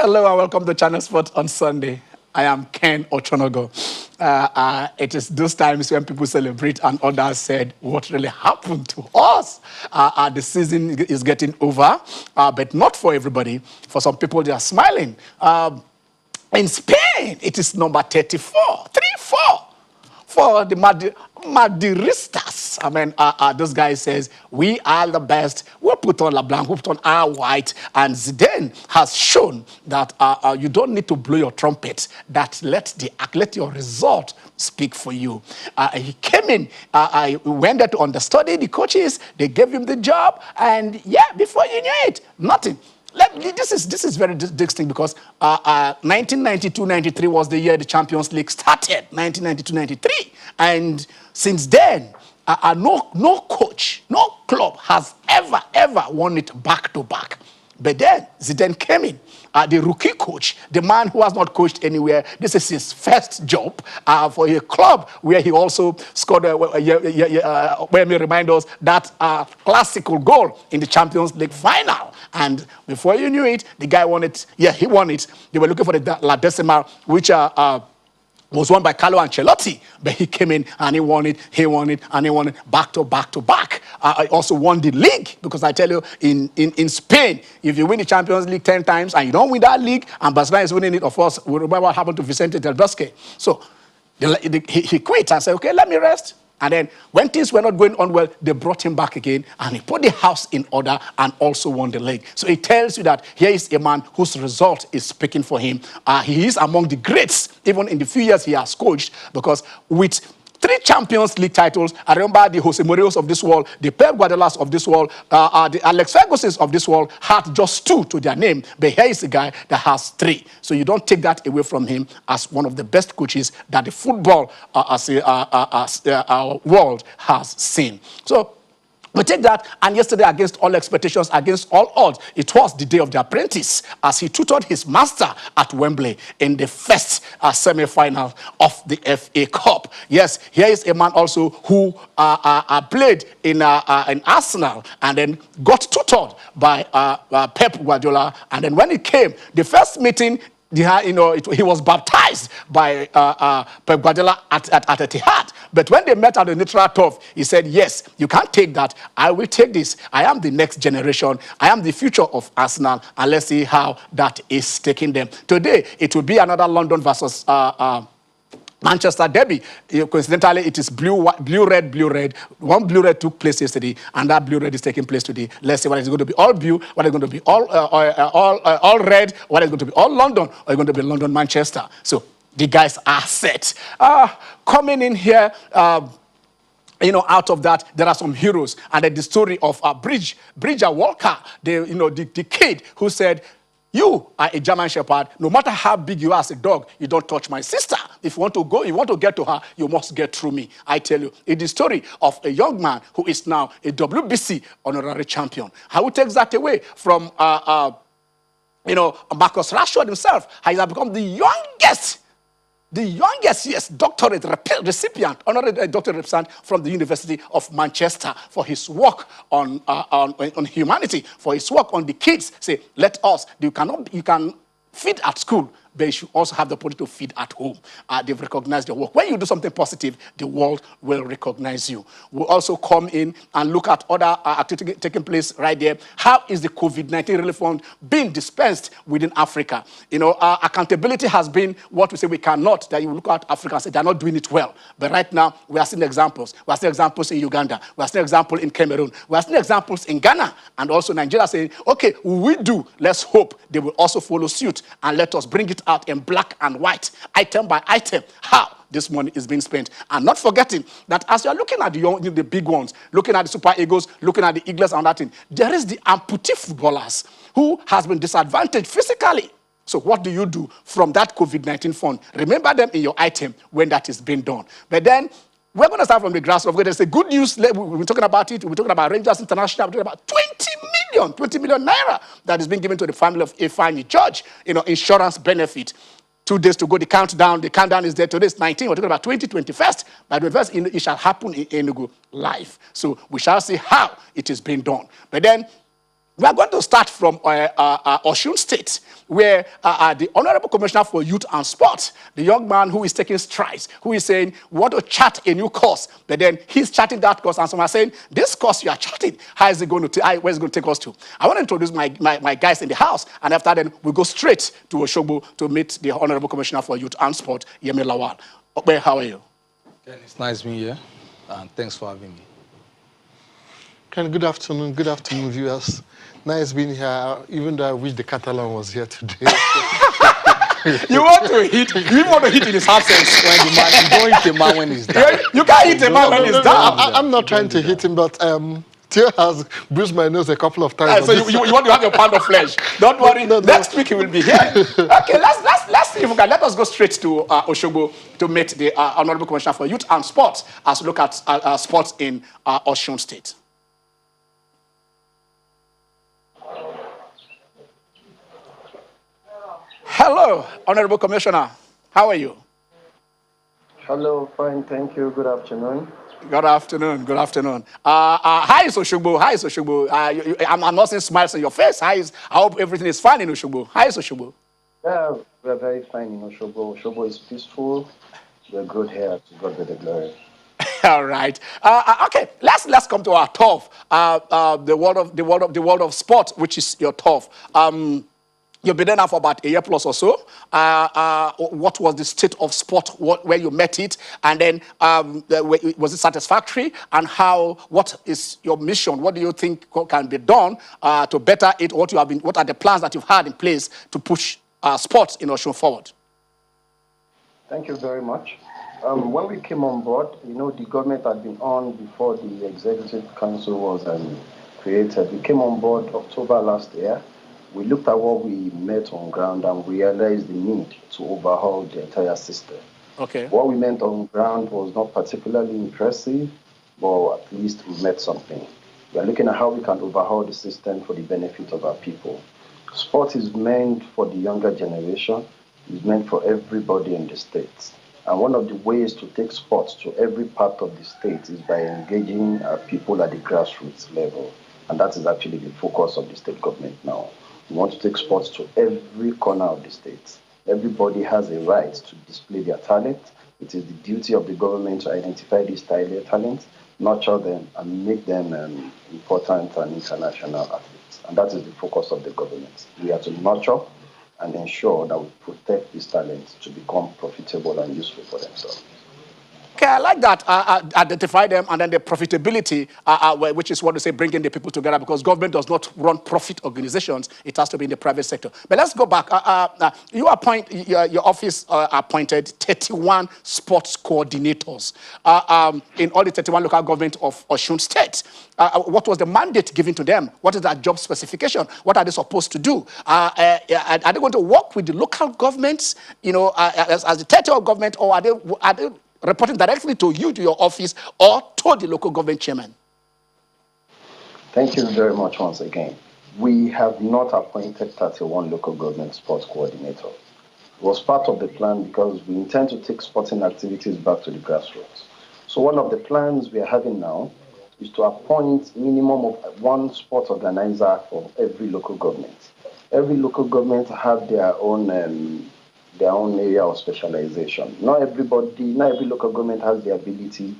Hello and welcome to Channel Sport on Sunday. I am Ken Ochonogo. It is those times when people celebrate and others said, what really happened to us? The season is getting over, but not for everybody. For some people, they are smiling. In Spain, it is number 34, 3-4 for the Madridistas. I mean, this guy says, we are the best. We'll put on LeBlanc, we'll put on our white. And Zidane has shown that you don't need to blow your trumpet, that let your result speak for you. He came in, went there to understudy the coaches, they gave him the job, and yeah, before you knew it, nothing. This is very distinct because 1992-93 was the year the Champions League started, 1992-93. And since then, no coach, no club has ever won it back-to-back. But then Zidane came in, the rookie coach, the man who has not coached anywhere. This is his first job for a club where he also scored, let me remind us, that classical goal in the Champions League final. And before you knew it, the guy won it. Yeah, he won it. They were looking for the La Decima, which was won by Carlo Ancelotti, but he came in and he won it, and he won it back to back. I also won the league because I tell you, in Spain, if you win the Champions League 10 times and you don't win that league, and Barcelona is winning it, of course, we remember what happened to Vicente Del Bosque. So he quit and said, okay, let me rest. And then when things were not going on well, they brought him back again and he put the house in order and also won the league. So it tells you that here is a man whose result is speaking for him. He is among the greats, even in the few years he has coached, because with 3 Champions League titles, I remember the Jose Mourinho's of this world, the Pep Guardiola's of this world, the Alex Ferguson's of this world had just 2 to their name. But here is a guy that has 3. So you don't take that away from him as one of the best coaches that the football world has seen. So we take that, and yesterday, against all expectations, against all odds, it was the day of the apprentice as he tutored his master at Wembley in the first semi-final of the FA Cup. Yes, here is a man also who played in Arsenal and then got tutored by Pep Guardiola. And then when it came, the first meeting, he was baptized by Pep Guardiola at Etihad. But when they met at the neutral turf, he said, yes, you can't take that. I will take this. I am the next generation. I am the future of Arsenal. And let's see how that is taking them. Today, it will be another London versus Manchester derby. Coincidentally, it is blue-red. One blue-red took place yesterday, and that blue-red is taking place today. Let's see whether it's going to be all blue, whether it's going to be all red, whether it's going to be all London, or it's going to be London-Manchester. So the guys are set. Coming in here, out of that, there are some heroes. And then the story of Bridger Walker, the kid who said, you are a German Shepherd. No matter how big you are as a dog, you don't touch my sister. If you want to get to her, you must get through me. I tell you, it's the story of a young man who is now a WBC honorary champion. How he takes that away from, Marcus Rashford himself, has become the youngest, doctorate recipient, honorary doctorate recipient from the University of Manchester for his work on humanity, for his work on the kids. Say, you can feed at school, but you should also have the opportunity to feed at home. They've recognized your work. When you do something positive, the world will recognize you. We'll also come in and look at other activities taking place right there. How is the COVID-19 relief fund being dispensed within Africa? Accountability has been what we say we cannot, that you look at Africa and say they're not doing it well. But right now, we are seeing examples. We are seeing examples in Uganda. We are seeing examples in Cameroon. We are seeing examples in Ghana. And also Nigeria saying, okay, we do. Let's hope they will also follow suit and let us bring it out in black and white, item by item, how this money is being spent. And not forgetting that as you're looking at the big ones, looking at the Super Eagles, looking at the Eagles and that thing, there is the amputee footballers who has been disadvantaged physically. So what do you do from that COVID-19 fund? Remember them in your item when that is being done. But then we're going to start from the grassroots. We're going to say good news. We're talking about it. We're talking about Rangers International. We're talking about 20 million naira that is being given to the family of Ifeanyi George, insurance benefit. 2 days to go, the countdown is there. Today is 19, we're talking about 2021st. By the 21st, it shall happen in Enugu live. So we shall see how it is being done. But then, We are going to start from Osun State, where the Honorable Commissioner for Youth and Sport, the young man who is taking strides, who is saying, we want to chart a new course, but then he's charting that course, and someone saying, this course you are charting, how is it going to where is it going to take us to? I want to introduce my guys in the house, and after then, we go straight to Osogbo to meet the Honorable Commissioner for Youth and Sport, Yemi Lawal. Okpe, how are you? Ken, it's nice being here, and thanks for having me. Ken, good afternoon, viewers. Nice being here, even though I wish the Catalan was here today. You want to hit, you want to hit in his absence. When the man, you don't hit a man when he's down. You can't hit a man when he's down. I'm not trying to hit him, but Theo has bruised my nose a couple of times. So you want to have your pound of flesh. Don't worry, next week he will be here. Okay, let's see if we can. Let us go straight to Osogbo to meet the Honorable Commissioner for Youth and Sports as we look at sports in Osun State. Hello, Honorable Commissioner. How are you? Hello, fine, thank you. Good afternoon. Good afternoon. Good afternoon. Hi, Osogbo. Hi, Osogbo. I'm not seeing smiles on your face. I hope everything is fine in Osogbo. Hi, Osogbo. Yeah, we're very fine in Osogbo. Osogbo is peaceful. We're good here. To God be the glory. All right. Okay. Let's come to our turf. The world of sport, which is your turf. You've been there now for about a year plus or so. What was the state of sport where you met it? And then was it satisfactory? And what is your mission? What do you think can be done to better it? What are the plans that you've had in place to push sports in Osun forward? Thank you very much. When we came on board, the government had been on before the Executive Council was created. We came on board October last year. We looked at what we met on ground and realized the need to overhaul the entire system. Okay. What we meant on ground was not particularly impressive, but at least we met something. We are looking at how we can overhaul the system for the benefit of our people. Sport is meant for the younger generation. It's meant for everybody in the state. And one of the ways to take sports to every part of the state is by engaging people at the grassroots level. And that is actually the focus of the state government now. We want to take sports to every corner of the state. Everybody has a right to display their talent. It is the duty of the government to identify these talents, nurture them, and make them important and international athletes. And that is the focus of the government. We are to nurture and ensure that we protect these talents to become profitable and useful for themselves. Okay, I like that. Identify them, and then the profitability, which is what they say, bringing the people together, because government does not run profit organizations. It has to be in the private sector. But let's go back. Your office appointed 31 sports coordinators in all the 31 local government of Osun State. What was the mandate given to them? What is their job specification? What are they supposed to do? Are they going to work with the local governments, as the territorial government, or are they reporting directly to you, to your office, or to the local government chairman? Thank you very much once again. We have not appointed 31 local government sports coordinators. It was part of the plan because we intend to take sporting activities back to the grassroots. So one of the plans we are having now is to appoint minimum of one sports organizer for every local government. Every local government have their own area of specialization. Not every local government has the ability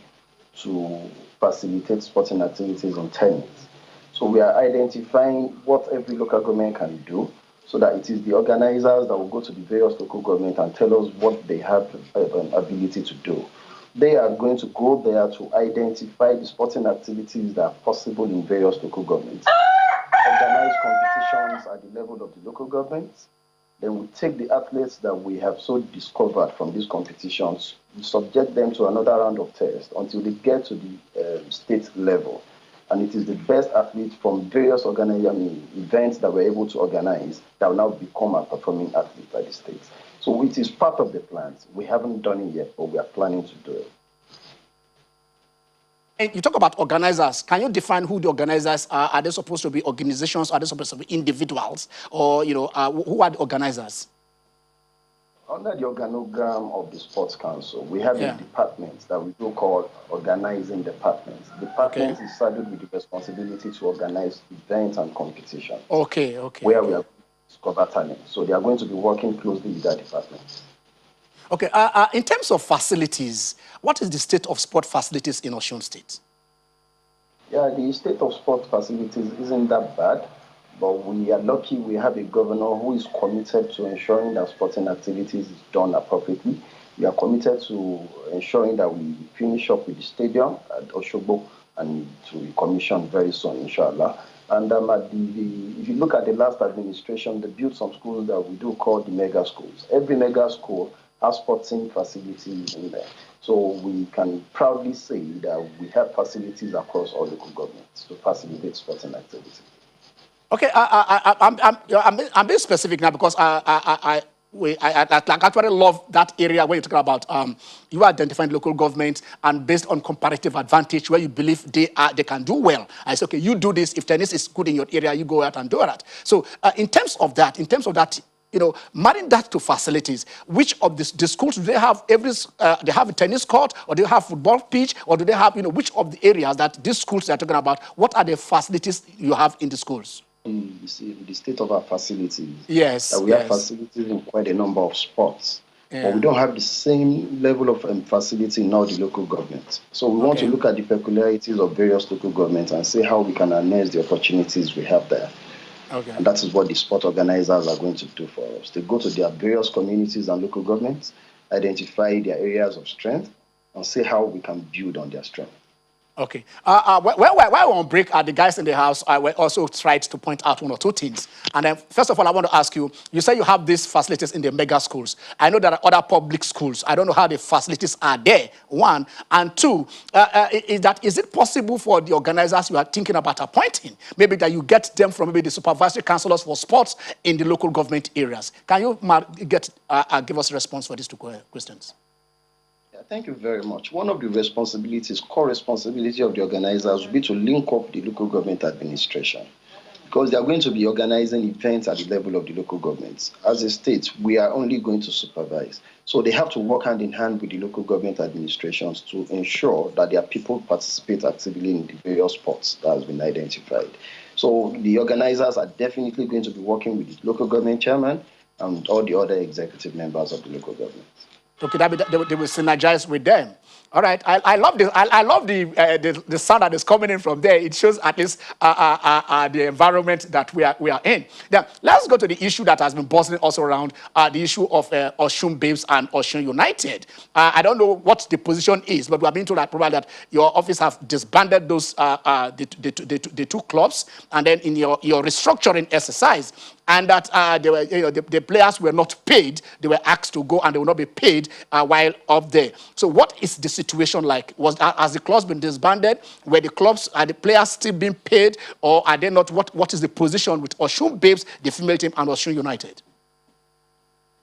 to facilitate sporting activities in tennis. So we are identifying what every local government can do so that it is the organizers that will go to the various local governments and tell us what they have an ability to do. They are going to go there to identify the sporting activities that are possible in various local governments, organize competitions at the level of the local governments. Then we take the athletes that we have so discovered from these competitions, we subject them to another round of tests until they get to the state level. And it is the best athletes from various events that we're able to organize that will now become a performing athlete at the state. So it is part of the plans. We haven't done it yet, but we are planning to do it. And you talk about organizers. Can you define who the organizers are? Are they supposed to be organizations? Are they supposed to be individuals? Or, who are the organizers? Under the organogram of the Sports Council, we have a Yeah. department that we do call organizing departments. Okay. Department is saddled with the responsibility to organize events and competitions Okay. Okay. where we Okay. are going to discover talent. So they are going to be working closely with that department. Okay. In terms of facilities, what is the state of sport facilities in Osun State? Yeah, the state of sport facilities isn't that bad, but we are lucky we have a governor who is committed to ensuring that sporting activities is done appropriately. We are committed to ensuring that we finish up with the stadium at Oshogbo and to be commissioned very soon, inshallah. And if you look at the last administration, they built some schools that we do call the mega schools. Every mega school has sporting facilities in there. So we can proudly say that we have facilities across all local governments to facilitate sporting activity. Okay, I'm being specific now because I like actually love that area where you're talking about you identifying local government and based on comparative advantage where you believe they can do well. I say, okay, you do this. If tennis is good in your area, you go out and do that. So in terms of that, marrying that to facilities, which of the schools do they have they have a tennis court or do they have football pitch or do they have, which of the areas that these schools they're talking about, what are the facilities you have in the schools? You see, the state of our facilities, that Yes, we have yes. facilities in quite a number of sports, but we Yeah. don't have the same level of facility in all the local governments. So we want to Okay. look at the peculiarities of various local governments and see how we can harness the opportunities we have there. Okay. And that is what the sport organizers are going to do for us. They go to their various communities and local governments, identify their areas of strength, and see how we can build on their strength. Okay. While we're on break, the guys in the house, I will also tried to point out one or two things. And then, first of all, I want to ask you, you say you have these facilities in the mega schools. I know there are other public schools. I don't know how the facilities are there, one. And two, is it possible for the organizers you are thinking about appointing, maybe that you get them from maybe the supervisory councillors for sports in the local government areas? Can you give us a response for these two questions? Yeah, thank you very much. One of the responsibilities, core responsibility of the organizers will be to link up the local government administration because they are going to be organizing events at the level of the local governments. As a state, we are only going to supervise. So they have to work hand in hand with the local government administrations to ensure that their people participate actively in the various sports that has been identified. So the organizers are definitely going to be working with the local government chairman and all the other executive members of the local government. Okay, they will synergize with them. All right, I love this. I love the sound that is coming in from there. It shows at least the environment that we are in. Now, let's go to the issue that has been buzzing also around the issue of Osun Babes and Osun United. I don't know what the position is, but we have been told that your office have disbanded those the two clubs, and then in your restructuring exercise, and that the players were not paid. They were asked to go and they will not be paid while up there. So what is the situation like? Has the clubs been disbanded? Were the players still being paid, or are they not? What is the position with Osun Babes, the female team, and Osun United?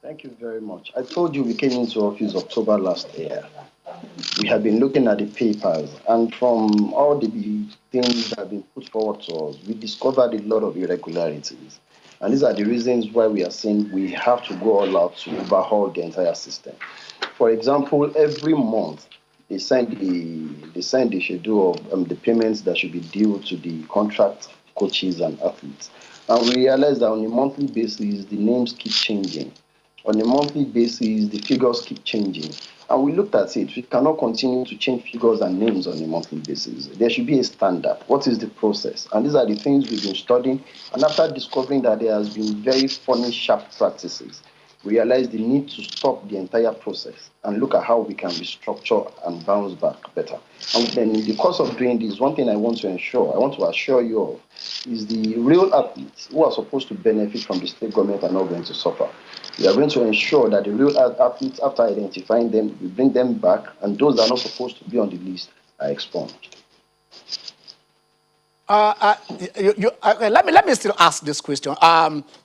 Thank you very much. I told you we came into office October last year. We have been looking at the papers, and from all the things that have been put forward to us, we discovered a lot of irregularities. And these are the reasons why we are saying we have to go all out to overhaul the entire system. For example, every month they send the schedule of the payments that should be due to the contract coaches and athletes. And we realize that on a monthly basis, the names keep changing. On a monthly basis, the figures keep changing. And we looked at it. We cannot continue to change figures and names on a monthly basis. There should be a standard. What is the process? And these are the things we've been studying. And after discovering that there has been very funny, sharp practices, we realized the need to stop the entire process and look at how we can restructure and bounce back better. And then in the course of doing this, one thing I want to assure you of, is the real athletes who are supposed to benefit from the state government are not going to suffer. We are going to ensure that the real athletes, after identifying them, we bring them back, and those that are not supposed to be on the list are expunged. Let me still ask this question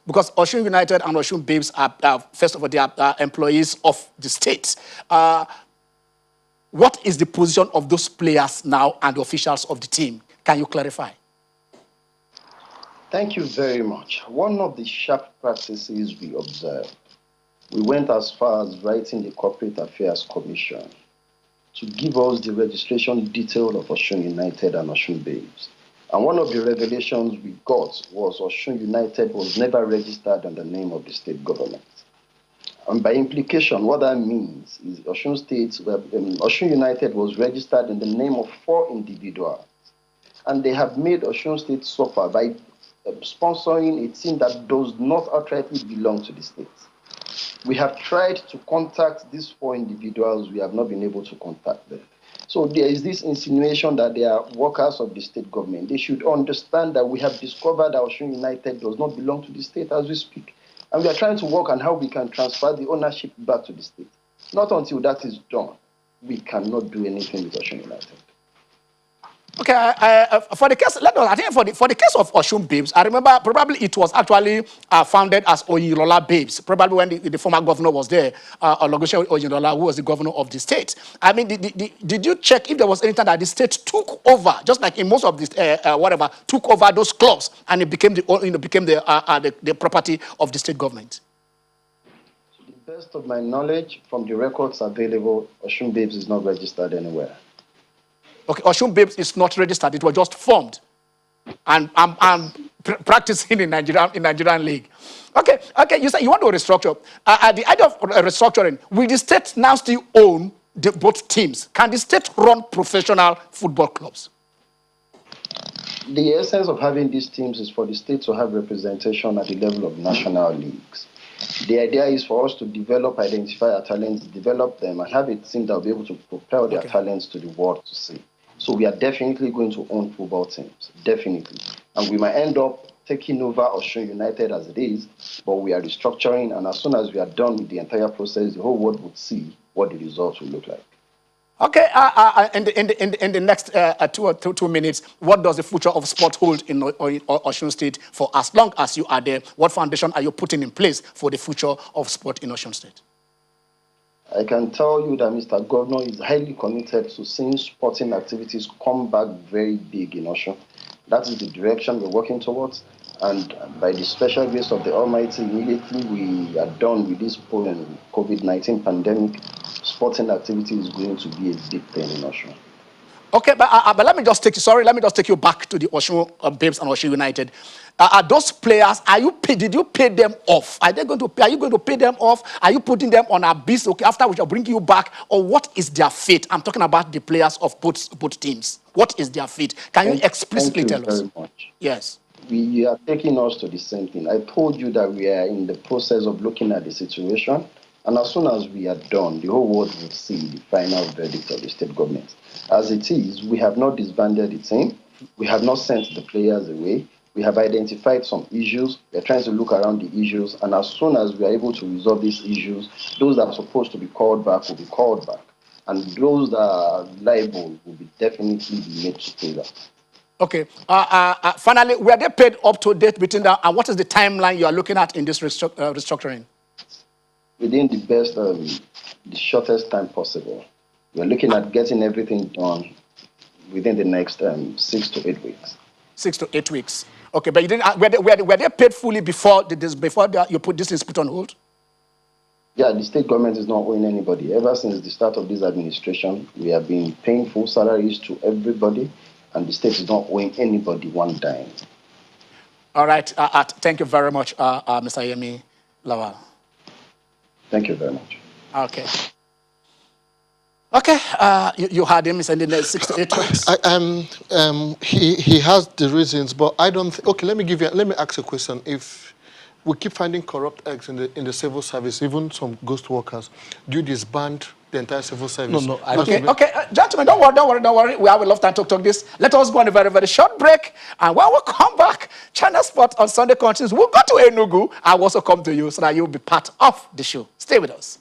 because Osun United and Osun Babes are first of all they are employees of the state. What is the position of those players now and the officials of the team? Can you clarify? Thank you very much. One of the sharp practices we observed We went as far as writing the Corporate Affairs Commission to give us the registration detail of Osun United and Osun Babes. And one of the revelations we got was Osun United was never registered in the name of the state government. And by implication, what that means is Osun United was registered in the name of 4 individuals. And they have made Osun State suffer by sponsoring a team that does not outrightly belong to the state. We have tried to contact these 4 individuals. We have not been able to contact them. So there is this insinuation that they are workers of the state government. They should understand that we have discovered that Osun United does not belong to the state as we speak. And we are trying to work on how we can transfer the ownership back to the state. Not until that is done, we cannot do anything with Osun United. Okay, for the case, I think for the case of Osun Babes, I remember probably it was actually founded as Oyinlola Babes, probably when the former governor was there, Ologoshe Oyinlola, who was the governor of the state. I mean, did you check if there was anything that the state took over, just like in most of this, took over those clubs and it became the property of the state government? To the best of my knowledge, from the records available, Osun Babes is not registered anywhere. Okay, Osun Babes is not registered. It was just formed and practicing in Nigerian league. Okay. You say you want to restructure. The idea of restructuring, will the state now still own both teams? Can the state run professional football clubs? The essence of having these teams is for the state to have representation at the level of national leagues. The idea is for us to develop, identify our talents, develop them, and have a team that will be able to propel their talents to the world to see. So we are definitely going to own football teams, definitely. And we might end up taking over Osun United as it is, but we are restructuring, and as soon as we are done with the entire process, the whole world would see what the results will look like. Okay, in the next 2 minutes, what does the future of sport hold in Osun State for as long as you are there? What foundation are you putting in place for the future of sport in Osun State? I can tell you that Mr. Governor is highly committed to seeing sporting activities come back very big in Osun. That is the direction we're working towards. And by the special grace of the Almighty, immediately we are done with this COVID-19 pandemic, sporting activity is going to be a big thing in Osun. Okay, but let me just take you back to the Osun Babes and Osun United. Are those players, did you pay them off? Are you going to pay them off? Are you putting them on a beast, okay, after which I'll bring you back? Or what is their fate? I'm talking about the players of both teams. What is their fate? Can you explicitly tell us? Thank you very much. Yes. We are taking us to the same thing. I told you that we are in the process of looking at the situation. And as soon as we are done, the whole world will see the final verdict of the state government. As it is, we have not disbanded the team. We have not sent the players away. We have identified some issues. We're trying to look around the issues. And as soon as we are able to resolve these issues, those that are supposed to be called back will be called back. And those that are liable will be definitely be made to pay that. Okay. Finally, were they paid up to date between that? And what is the timeline you are looking at in this restructuring? Within the shortest time possible. We're looking at getting everything done within the next 6 to 8 weeks. 6 to 8 weeks. Okay, but you didn't. Were they paid fully before you put this put on hold? Yeah, the state government is not owing anybody. Ever since the start of this administration, we have been paying full salaries to everybody, and the state is not owing anybody one dime. All right. Thank you very much, Mr. Yemi Lawal. Thank you very much. Okay. Okay, you heard him. He's in the next 6 to 8 weeks. He has the reasons, but I don't. Okay, let me ask a question. If we keep finding corrupt eggs in the civil service, even some ghost workers, do you disband the entire civil service? No. Okay, gentlemen, don't worry. We have a lot of time to talk this. Let us go on a very, very short break, and when we come back, China Sport on Sunday continues. We'll go to Enugu. I'll also come to you so that you'll be part of the show. Stay with us.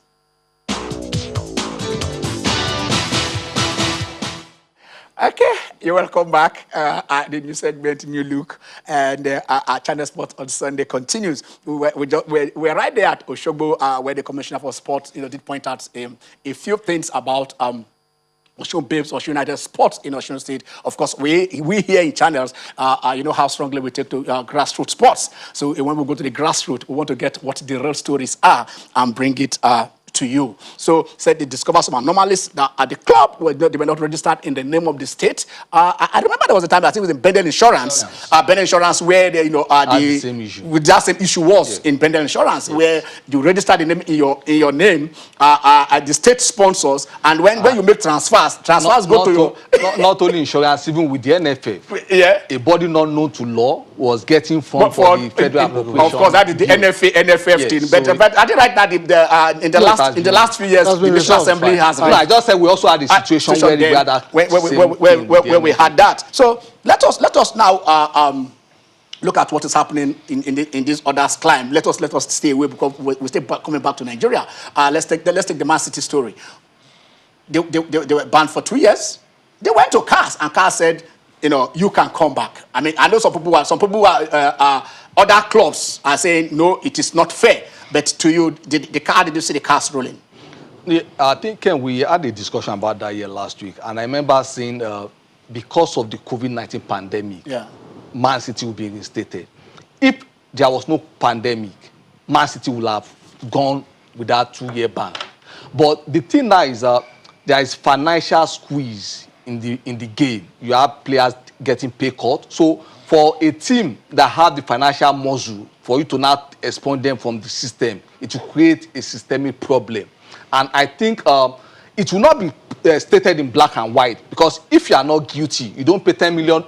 Okay, you're welcome back. The new segment, New Look, and our China Sport on Sunday continues. We're right there at Oshogbo, where the Commissioner for Sport, did point out a few things about Osun Babes, Osun United Sports in Osun State. Of course, we here in Channels, you know how strongly we take to grassroots sports. So when we go to the grassroots, we want to get what the real stories are and bring it to you. So said they discovered some anomalies that at the club where they were not registered in the name of the state. I remember there was a time I think it was in Bendel Insurance, Bendel Insurance, where they, the same issue. With that same issue was in Bendel Insurance, where you registered the name in your name the state sponsors, and when you make transfers go to your not only insurance, even with the NFF, a body not known to law was getting funds for the federal appropriation. Of course, that is the NFF thing. But I think right now in the last few years, the National Assembly has. I just said we also had a situation where we had that. So let us now look at what is happening in this other's climb. Let us stay away because we stay coming back to Nigeria. Let's take the Man City story. They were banned for 2 years. They went to CAS and CAS said, you can come back. I mean, I know some people other clubs are saying no, it is not fair. But to you, did you see the CAS ruling? Yeah, I think Ken, we had a discussion about that here last week, and I remember saying because of the COVID-19 pandemic, Man City will be reinstated. If there was no pandemic, Man City would have gone with that 2-year ban. But the thing now is there is financial squeeze in the game. You have players getting pay cut. So for a team that have the financial muscle, for you to not expel them from the system, it will create a systemic problem. And I think it will not be stated in black and white, because if you are not guilty, you don't pay 10 million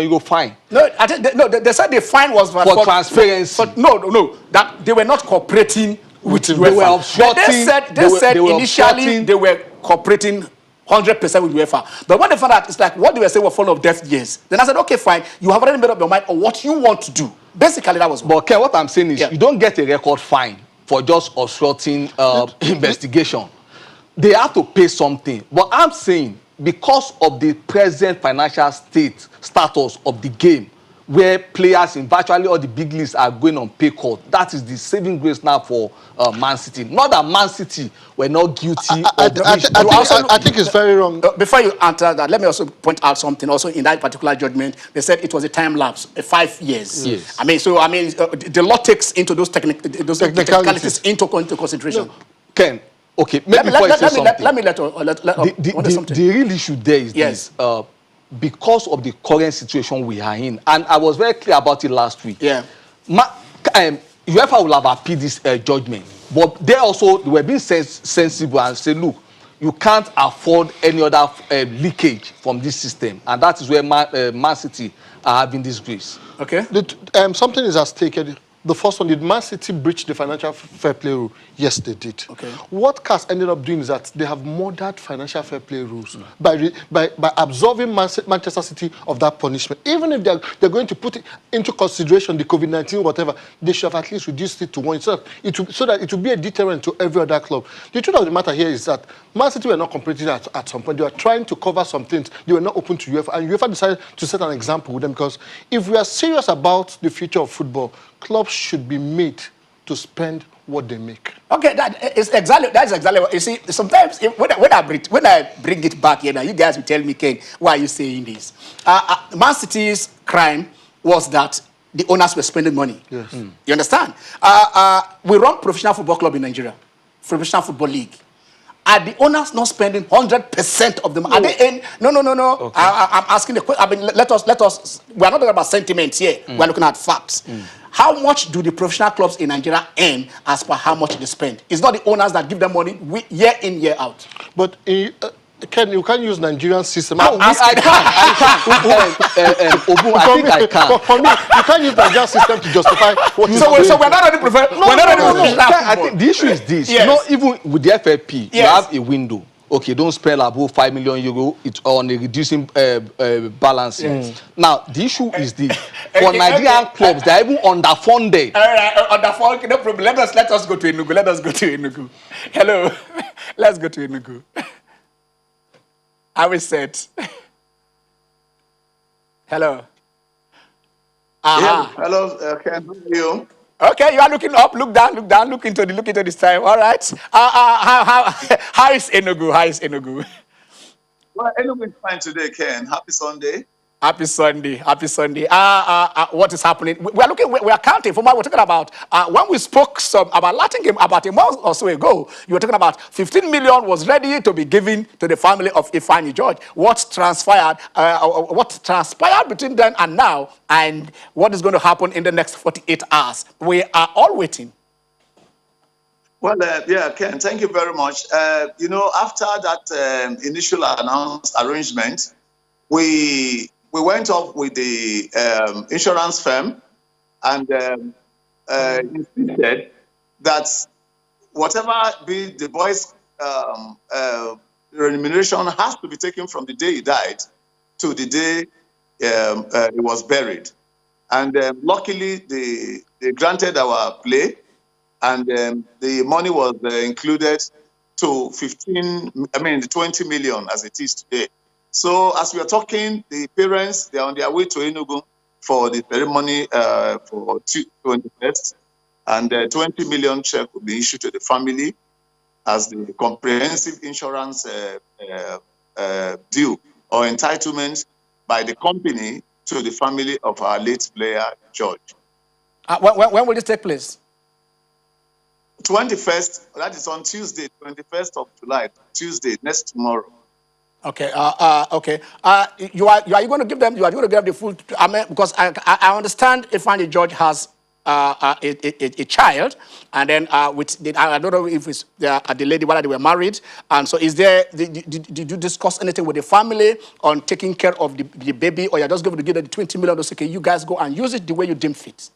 euro fine. No, I think they said the fine was for transparency. But no, that they were not cooperating with UEFA. They were obstructing. They said initially they were cooperating 100% with UEFA. But when they found out, it's like what they were saying were full of deaf ears. Then I said, okay, fine. You have already made up your mind on what you want to do. Basically, that was. But Ken, what I'm saying is, you don't get a record fine for just obstructing investigation. They have to pay something. But I'm saying, because of the present financial status of the game, where players in virtually all the big leagues are going on pay cut, that is the saving grace now for Man City. Not that Man City were not guilty. I think it's very wrong. Before you answer that, let me also point out something. Also, in that particular judgment, they said it was a time lapse, 5 years. Yes. The law takes into those technicalities into consideration. No. Ken, okay, maybe before you say something. The real issue there is this. Because of the current situation we are in, and I was very clear about it last week. UEFA will have appealed this judgment, but they were being sensible and say, look, you can't afford any other leakage from this system, and that is where Man City are having this grace. Okay. Something is at stake. The first one, did Man City breach the financial fair play rule? Yes, they did. Okay. What CAS ended up doing is that they have murdered financial fair play rules by absolving Manchester City of that punishment. Even if they're going to put it into consideration, the COVID-19, whatever, they should have at least reduced it to one, so that it will be a deterrent to every other club. The truth of the matter here is that Man City were not competing at some point. They were trying to cover some things. They were not open to UEFA, and UEFA decided to set an example with them, because if we are serious about the future of football, clubs should be made to spend what they make. Okay, that's exactly what you see. Sometimes when I bring it back here, now you guys will tell me, Ken, why are you saying this? Man City's crime was that the owners were spending money. Yes. You understand? We run professional football club in Nigeria, professional football league. Are the owners not spending 100% of them? No. Are they in? No. Okay. I'm asking the question. I mean, let us. We're not talking about sentiments here. We're looking at facts. How much do the professional clubs in Nigeria earn as per how much they spend? It's not the owners that give them money year in, year out. But Ken, you can't use Nigerian system. I can. For me, you can't use Nigerian system to justify what you say. So we're not only professional. I think the issue is this. Yes. Even with the FFP, you have a window. Okay, don't spend above 5 million euro. It's on a reducing balance. Now, the issue is this. For Nigerian clubs, they're even underfunded. All right, underfunded, no problem. Let us go to Enugu. Hello. Let's go to Enugu. I will set. Hello. Hello, Ken. How are you? Okay, you are looking up, look down, look into this time. All right. How is Enugu? Well, anyway, it's fine today, Ken. Happy Sunday. Happy Sunday. Happy Sunday. What is happening? We are looking, we are counting from what we're talking about. When we spoke about Latin game about a month or so ago, you were talking about 15 million was ready to be given to the family of Ifeanyi George. What transpired between then and now, and what is going to happen in the next 48 hours? We are all waiting. Well, yeah, Ken, thank you very much. After that initial announced arrangement, we went up with the insurance firm and insisted that whatever be the boy's remuneration has to be taken from the day he died to the day he was buried. And luckily, they granted our plea, and the money was included to 20 million as it is today. So as we are talking, the parents, they are on their way to Enugu for the ceremony for 21st, and 20 million check will be issued to the family as the comprehensive insurance due or entitlement by the company to the family of our late player, George. When will this take place? 21st, that is on Tuesday, 21st of July, Tuesday, next tomorrow. Okay. Okay. You are going to give them? You are going to give them the full? I mean, because I understand Ifeanyi George has a child, and then I don't know if it's the lady whether they were married, and so is there? Did you discuss anything with the family on taking care of the baby, or you're just going to give them the 20 million? Okay, you guys go and use it the way you deem fit.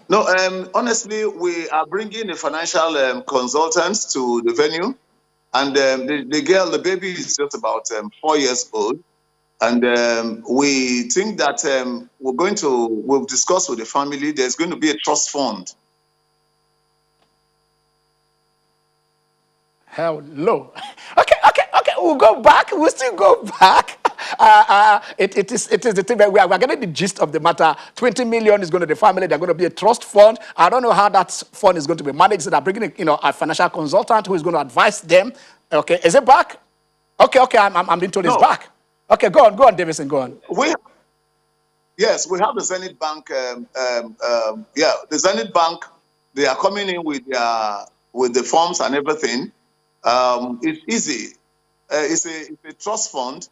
No, honestly, we are bringing a financial consultant to the venue. And the baby is just about 4 years old. And we think that we'll discuss with the family. There's going to be a trust fund. Hello. Okay. We'll go back. We'll still go back. It is the thing that we are getting the gist of the matter. 20 million is going to the family. They're going to be a trust fund. I don't know how that fund is going to be managed. They're bringing a financial consultant who is going to advise them. Okay, is it back? Okay. I'm being told it's back. Okay, go on, Davison, go on. Yes, we have the Zenith Bank. The Zenith Bank. They are coming in with the forms and everything. It's easy. It's a trust fund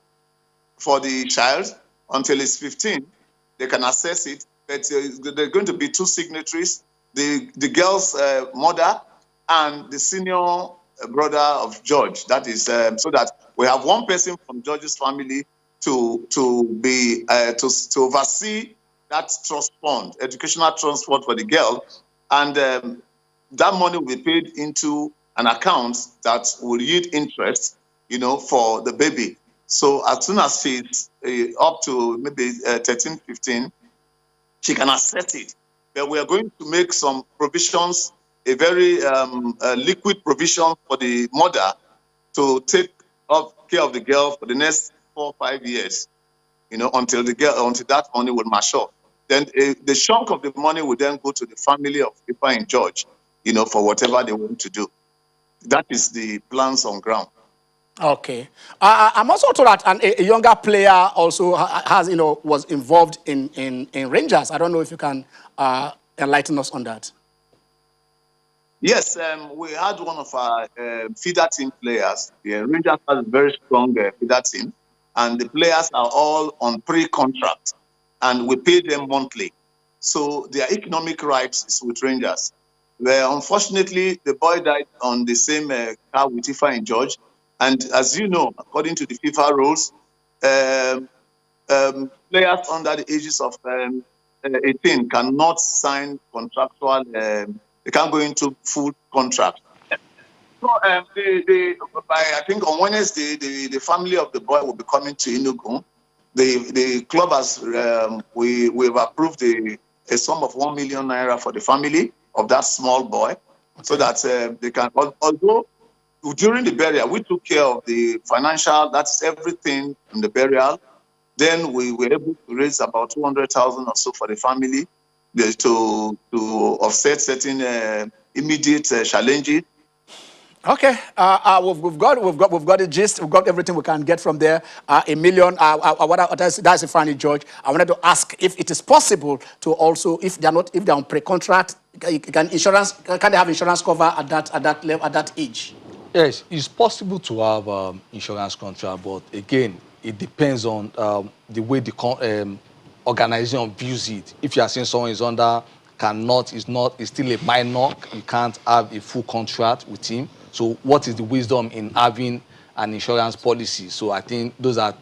for the child until he's 15. They can access it, but there are going to be 2 signatories: the girl's mother and the senior brother of George. That is so that we have one person from George's family to oversee that trust fund, educational trust fund for the girl, and that money will be paid into an account that will yield interest, for the baby. So as soon as she's up to maybe 13, 15, she can access it. But we are going to make some provisions, a very liquid provision for the mother to take care of the girl for the next 4 or 5 years, until that money will mature. Then the chunk of the money will then go to the family of Ifeanyi George, for whatever they want to do. That is the plans on ground. Okay. I'm also told that a younger player also was involved in Rangers. I don't know if you can enlighten us on that. Yes, we had one of our feeder team players. Rangers has a very strong feeder team, and the players are all on pre-contract, and we pay them monthly. So their economic rights is with Rangers. Where unfortunately the boy died on the same car with Ifeanyi George. And as you know, according to the FIFA rules, players under the ages of 18 cannot sign contractual, they can't go into full contract. So I think on Wednesday, the family of the boy will be coming to Enugu. The club has, we've approved a sum of 1 million naira for the family of that small boy, so that they can, although during the burial, we took care of the financial, that's everything in the burial. Then we were able to raise about 200,000 or so for the family to offset certain immediate challenges. Okay, we've got the gist. We've got everything we can get from there. A million. That's a funny, George. I wanted to ask if it is possible to also, if they're on pre-contract, can they have insurance cover at that level, at that age? Yes, it's possible to have insurance contract, but again, it depends on the way the organization views it. If you are saying someone is is still a minor, you can't have a full contract with him. So what is the wisdom in having an insurance policy? So I think those are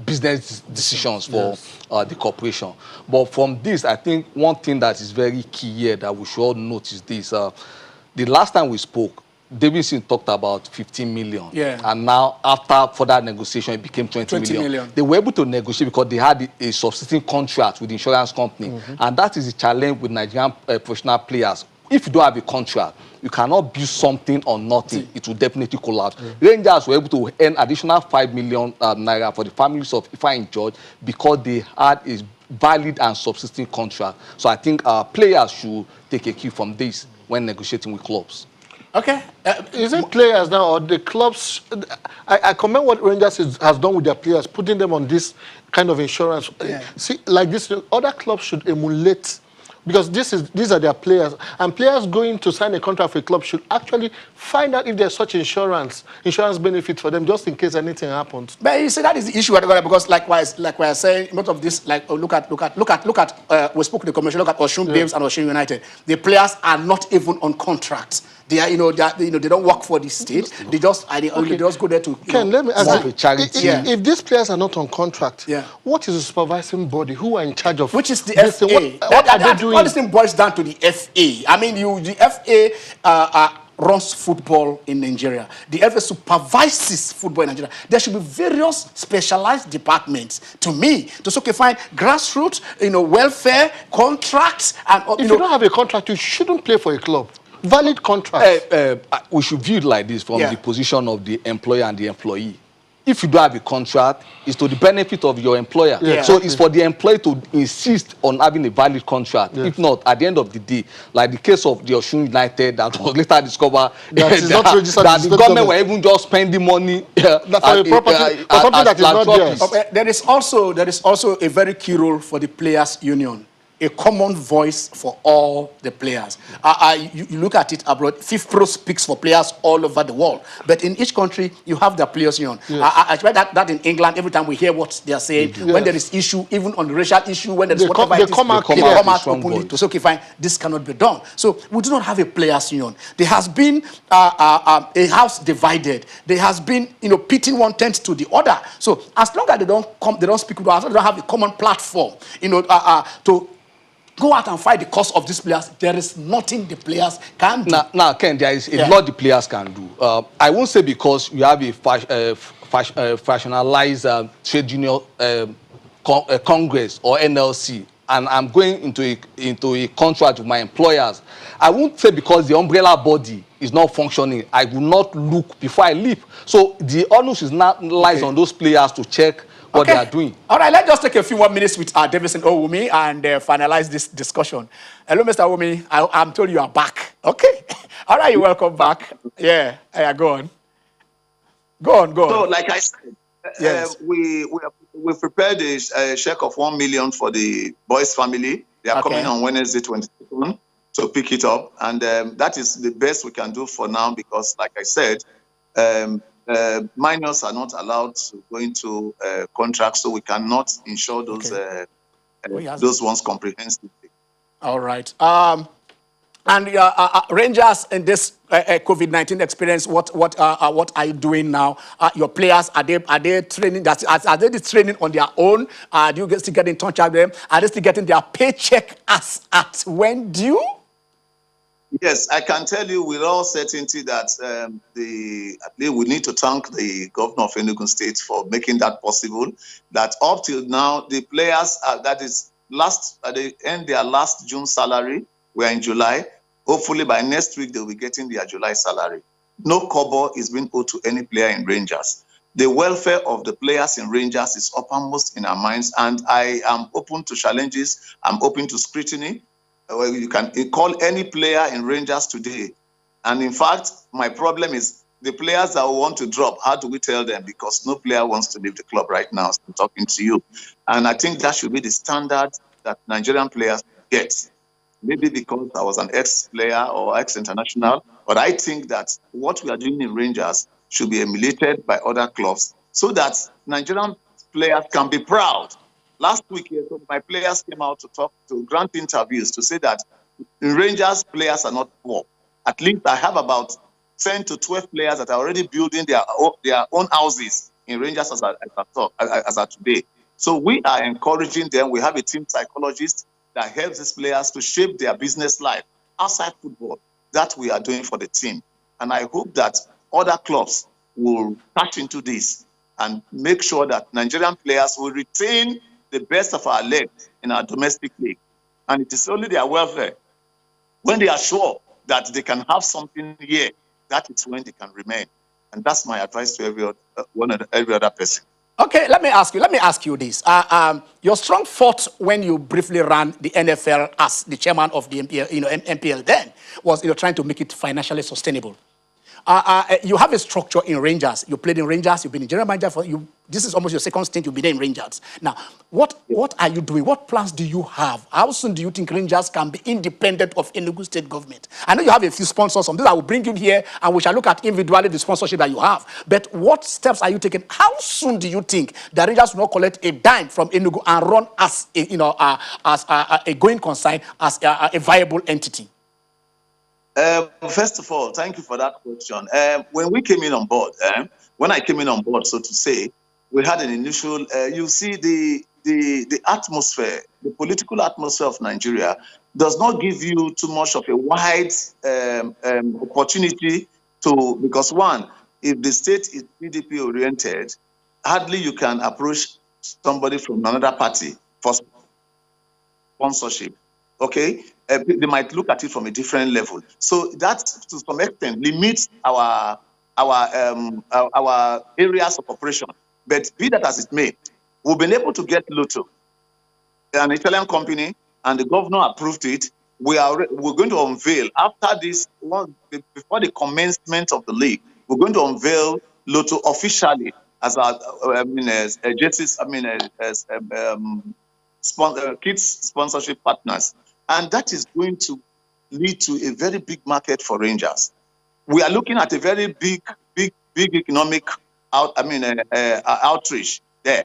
business decisions for the corporation. But from this, I think one thing that is very key here that we should all notice this. The last time we spoke, Davidson talked about 15 million. Yeah. And now, after further negotiation, it became 20 million. They were able to negotiate because they had a subsisting contract with the insurance company. And that is the challenge with Nigerian professional players. If you don't have a contract, you cannot build something on nothing. It will definitely collapse. Rangers were able to earn additional 5 million naira for the families of Ifeanyi and George because they had a valid and subsisting contract. So I think players should take a cue from this when negotiating with clubs. Okay. Is it players now or the clubs? I commend what Rangers has done with their players, putting them on this kind of insurance. Yeah. See, like this, other clubs should emulate, because these are their players, and players going to sign a contract for a club should actually find out if there's such insurance benefit for them, just in case anything happens. But you see, that is the issue, because like we are saying, a lot of this, like look at. We spoke to the commission. Look at Osun Babes and Osun United. The players are not even on contract. They are, they don't work for the state. They just go there to. Ken, let me ask you, charity. if these players are not on contract, Yeah. what is the supervising body? Who are in charge of? Which is the this FA. thing? What are they doing? All this thing boils down to the FA. I mean, the FA runs football in Nigeria. The FA supervises football in Nigeria. There should be various specialized departments to find grassroots, welfare, contracts, and If you don't have a contract, you shouldn't play for a club. Valid contract. We should view it like this from Yeah. the position of the employer and the employee. If you don't have a contract, it's to the benefit of your employer. Yeah. So it's for the employer to insist on having a valid contract. Yes. If not, at the end of the day, like the case of the Osun United that was later discovered That is not registered that to the the government were government. even just spending money For a property, for something that is not theirs. Okay, there is also a very key role for the players' union. A common voice for all the players. You look at it abroad, FIFPro speaks for players all over the world. But in each country, you have the players' union. Yes. I read that in England, every time we hear what they are saying, when there is issue, even on the racial issue, when there is They whatever come- it is, they come out they clear. come out Strong openly voice. to say, okay, fine, this cannot be done. So we do not have a players' union. There has been a house divided. There has been, pitting one tent to the other. So as long as they don't speak with us, as long as they don't have a common platform, to go out and fight the cause of these players, there is nothing the players can do. Now, Ken, there is a lot the players can do. I won't say because you have a fractionalized trade union Congress or NLC, and I'm going into a contract with my employers. I won't say because the umbrella body is not functioning, I will not look before I leave. So the onus is not lies on those players to check what they are doing. All right, let's just take a few more minutes with Davidson Owumi and finalize this discussion. Hello, Mr. Owumi. I'm told you are back. Okay. All right, you're welcome back. Yeah, go on. Go on. So, like I said, Yes. we've prepared a check of 1 million for the boys' family. They are coming on Wednesday 22nd to pick it up, and that is the best we can do for now because, like I said, minors are not allowed to go into contracts, so we cannot insure those ones comprehensively. All right. And Rangers in this COVID-19 experience, what are you doing now? Your players, are they training? Are they training on their own? Do you still get in touch with them? Are they still getting their paycheck as at when due? Yes, I can tell you with all certainty that we need to thank the governor of Enugu State for making that possible. That up till now, the players they end their last June salary. We are in July. Hopefully by next week they'll be getting their July salary. No kobo is being owed to any player in Rangers. The welfare of the players in Rangers is uppermost in our minds, and I am open to challenges. I'm open to scrutiny. You can call any player in Rangers today And in fact, my problem is the players that want to drop, how do we tell them? Because no player wants to leave the club right now, so I'm talking to you. And I think that should be the standard that Nigerian players get. Maybe because I was an ex-player or ex-international, but I think that what we are doing in Rangers should be emulated by other clubs so that Nigerian players can be proud. Last week, my players came out to grant interviews to say that in Rangers, players are not poor. At least I have about 10 to 12 players that are already building their own houses in Rangers as of today. So we are encouraging them. We have a team psychologist that helps these players to shape their business life outside football. That we are doing for the team. And I hope that other clubs will touch into this and make sure that Nigerian players will retain the best of our legs in our domestic league. And it is only their welfare. When they are sure that they can have something here, that is when they can remain. And that's my advice to every other person. Okay, let me ask you this. Your strong forte when you briefly ran the NFL as the chairman of the MPL then was trying to make it financially sustainable. You have a structure in Rangers. You played in Rangers. You've been in general manager for you. This is almost your second stint. You've been in Rangers. Now, what are you doing? What plans do you have? How soon do you think Rangers can be independent of Enugu State government? I know you have a few sponsors. Some of these I will bring you here, and we shall look at individually the sponsorship that you have. But what steps are you taking? How soon do you think that Rangers will not collect a dime from Enugu and run as a going concern, as a viable entity? First of all, thank you for that question. When we came in on board, when I came in on board, so to say, we had an initial, you see the atmosphere, the political atmosphere of Nigeria does not give you too much of a wide opportunity to, because one, if the state is PDP oriented, hardly you can approach somebody from another party for sponsorship. Okay, they might look at it from a different level. So that, to some extent, limits our areas of operation. But be that as it may, we've been able to get Lotto, an Italian company, and the governor approved it. We're going to unveil after this one, before the commencement of the league. We're going to unveil Lotto officially as kids sponsorship partners. And that is going to lead to a very big market for Rangers. We are looking at a very big economic outreach there.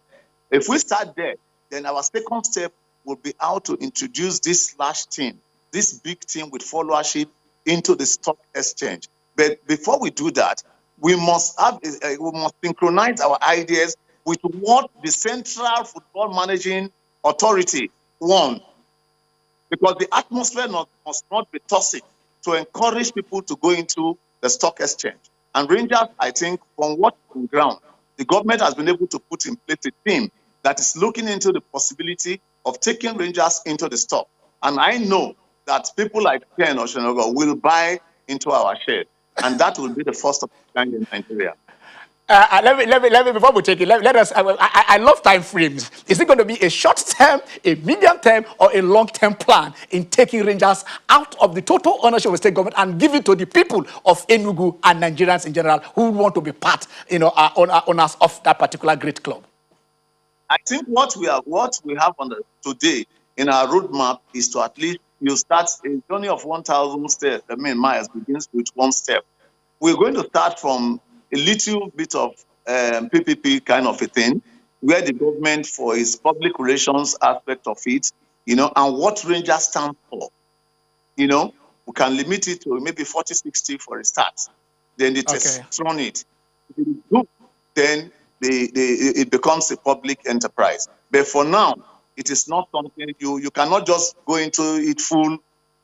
If we start there, then our second step will be how to introduce this large team, this big team with followership into the stock exchange. But before we do that, we must synchronize our ideas with what the Central Football Managing Authority wants. Because the atmosphere must not be toxic to encourage people to go into the stock exchange. And Rangers, I think, from what's on ground, the government has been able to put in place a team that is looking into the possibility of taking Rangers into the stock. And I know that people like Ken Oshinogo will buy into our share. And that will be the first of its kind in Nigeria. Let me, before we take it, let us, I love time frames. Is it going to be a short term, a medium term, or a long term plan in taking Rangers out of the total ownership of the state government and give it to the people of Enugu and Nigerians in general who want to be part, owners of that particular great club? I think what we have today in our roadmap is to at least you start a journey of 1,000 miles begins with one step. We're going to start from a little bit of PPP kind of a thing, where the government, for its public relations aspect of it, and what Rangers stand for, we can limit it to maybe 40-60 for a start. Then they test run it. If it is good, then it becomes a public enterprise. But for now, it is not something you cannot just go into it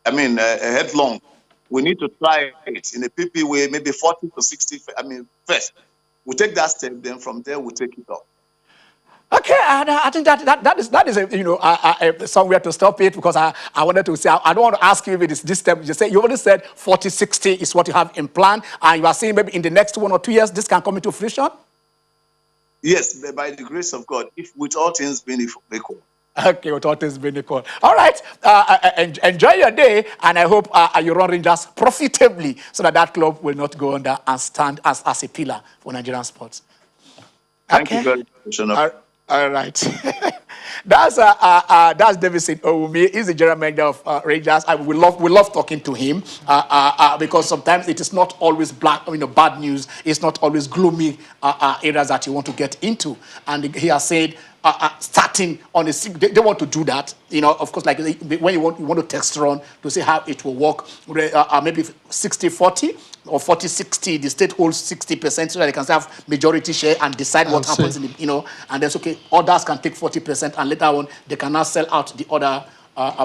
headlong. We need to try it in a PP way, maybe 40-60. First, we take that step, then from there we take it up. Okay, and I think that is somewhere to stop it, because I wanted to say, I don't want to ask you if it is this step. You already said 40-60 is what you have in plan, and you are saying maybe in the next 1 or 2 years this can come into fruition. Yes, by the grace of God, if with all things being equal. Okay, authorities has been called. All right, enjoy your day, and I hope you run Rangers profitably so that club will not go under and stand as a pillar for Nigerian sports. Thank you very much. All right. That's Davidson Owumi. He's the general manager of Rangers. We love talking to him because sometimes it is not always bad news. It's not always gloomy areas that you want to get into. And he has said starting on they want to do that. Of course, like when you want to text run to see how it will work. Maybe 60-40 or 40-60. The state holds 60% so that they can have majority share and decide what happens in and then okay, others can take 40% and later on they can now sell out the other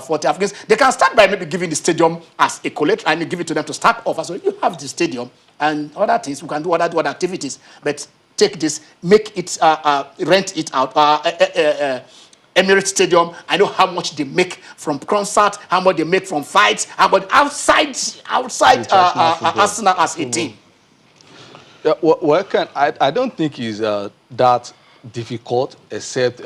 40 Africans. They can start by maybe giving the stadium as a collect and give it to them to start off. So you have the stadium and other things. We can do other activities, but take this, make it, rent it out. Emirates Stadium, I know how much they make from concert, how much they make from fights, how much outside Arsenal as a team. Yeah, well, I don't think it's that difficult, except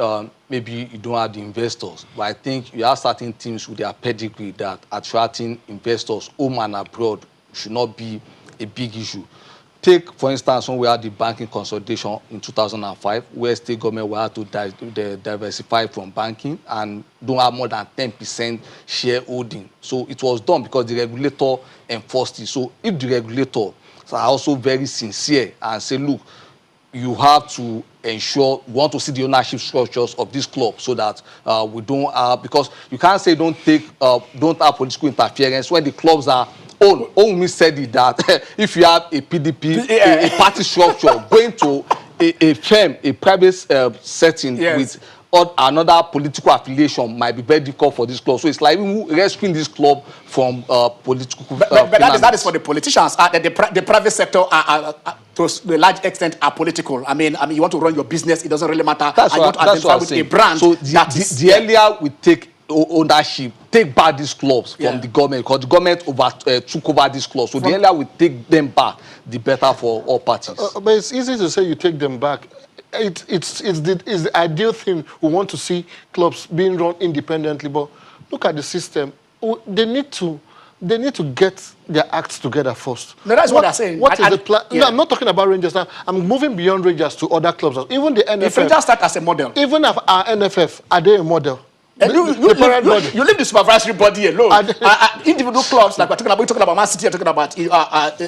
maybe you don't have the investors. But I think you have certain teams with their pedigree that attracting investors home and abroad should not be a big issue. Take, for instance, when we had the banking consolidation in 2005, where state government were to diversify from banking and don't have more than 10% shareholding. So it was done because the regulator enforced it. So if the regulator are also very sincere and say, look, you have to ensure, we want to see the ownership structures of this club so that we don't have, because you can't say don't have political interference when the clubs are Owumi said it that if you have a PDP, a party structure, going to a firm, a private setting with another political affiliation might be very difficult for this club. So it's like rescuing this club from political. But that is for the politicians. The private sector to a large extent are political. I mean, you want to run your business, it doesn't really matter. That's you want to identify with a brand. So the earlier we take ownership, take back these clubs from the government, because the government took over these clubs. So the earlier we take them back, the better for all parties. But it's easy to say you take them back. It's the ideal thing. We want to see clubs being run independently, but look at the system. They need to get their acts together first. No, that's what I'm saying. What is the plan? Yeah. No, I'm not talking about Rangers now. I'm moving beyond Rangers to other clubs. Even the NFF. If Rangers start as a model. Even our NFF, are they a model? You leave the supervisory body alone. Individual clubs, like we're talking about Man City, you're talking about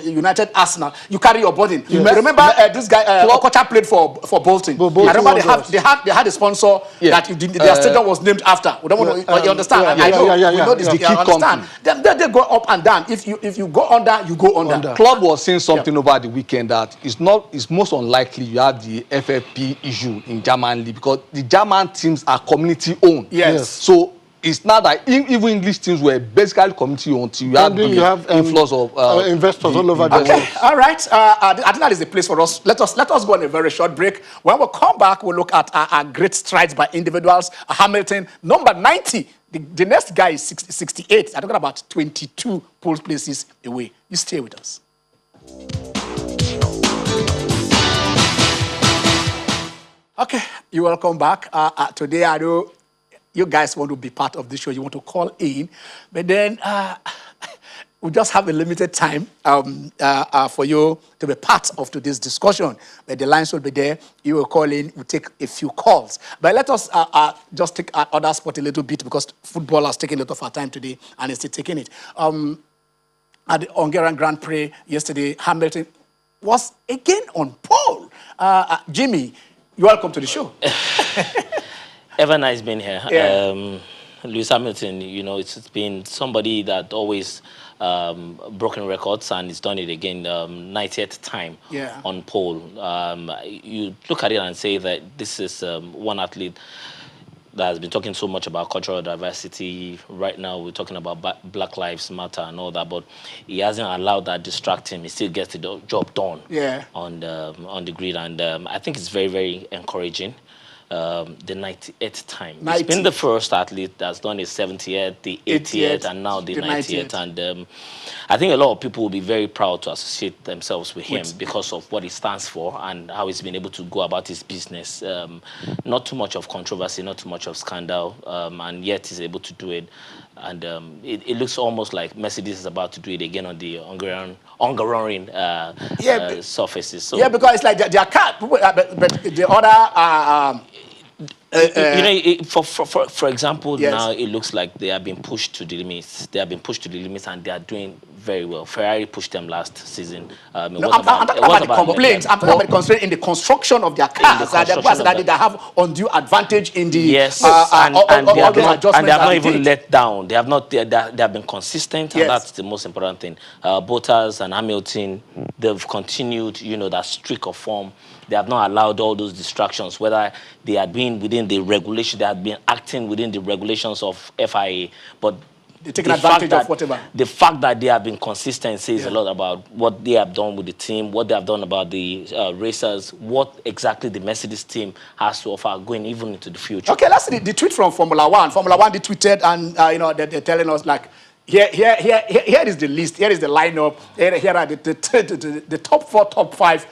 United, Arsenal. You carry your burden. Yes. Remember this guy, Okocha played for Bolton. I remember they had a sponsor that their stadium was named after. We don't want to, you understand? I know. We know this. You understand? They go up and down. If you go under, you go under. Club was saying something over the weekend that it's most unlikely you have the FFP issue in German league because the German teams are community owned. Yes. So it's not that even English teams were basically community owned. You have inflows of investors all over the world. All right. I think that is the place for us. Let us go on a very short break. When we come back, we'll look at our great strides by individuals. Hamilton, number 90. The next guy is 68. I'm talking about 22 poll places away. You stay with us. Okay, you're welcome back. Today, I know you guys want to be part of this show. You want to call in. But then we just have a limited time for you to be part of today's discussion. But the lines will be there. You will call in. We'll take a few calls. But let us just take our other spot a little bit because football has taken a lot of our time today and it's still taking it. At the Hungarian Grand Prix yesterday, Hamilton was again on pole. Jimmy, you're welcome to the show. Ever nice being here. Yeah. Lewis Hamilton, it's been somebody that always broken records and he's done it again, 90th time on pole. You look at it and say that this is one athlete that has been talking so much about cultural diversity. Right now, we're talking about Black Lives Matter and all that, but he hasn't allowed that distract him. He still gets the job done on the grid, and I think it's very, very encouraging. the 98th time. It's been the first athlete that's done his 70th, the 80th, and now the 90th. And I think a lot of people will be very proud to associate themselves with him because of what he stands for and how he's been able to go about his business. Not too much of controversy, not too much of scandal, and yet he's able to do it. And it looks almost like Mercedes is about to do it again on the Hungarian surfaces. So, yeah, because it's like their car, but the other. For example, now it looks like they have been pushed to the limits. They have been pushed to the limits, and they are doing very well. Ferrari pushed them last season. I'm talking about the complaints. I'm talking about the constraint in the construction of their cars. They have undue advantage in the and they have not even let down. They have not. They have been consistent, and that's the most important thing. Bottas and Hamilton, they've continued, that streak of form. They have not allowed all those distractions, whether they had been within the regulation, they had been acting within the regulations of FIA, but taking advantage of whatever. The fact that they have been consistent says a lot about what they have done with the team, what they have done about the racers, what exactly the Mercedes team has to offer going even into the future. Okay, let's see the tweet from Formula One. Formula One, they tweeted, and they're telling us like, here is the list. Here is the lineup. Here are the top 4, top 5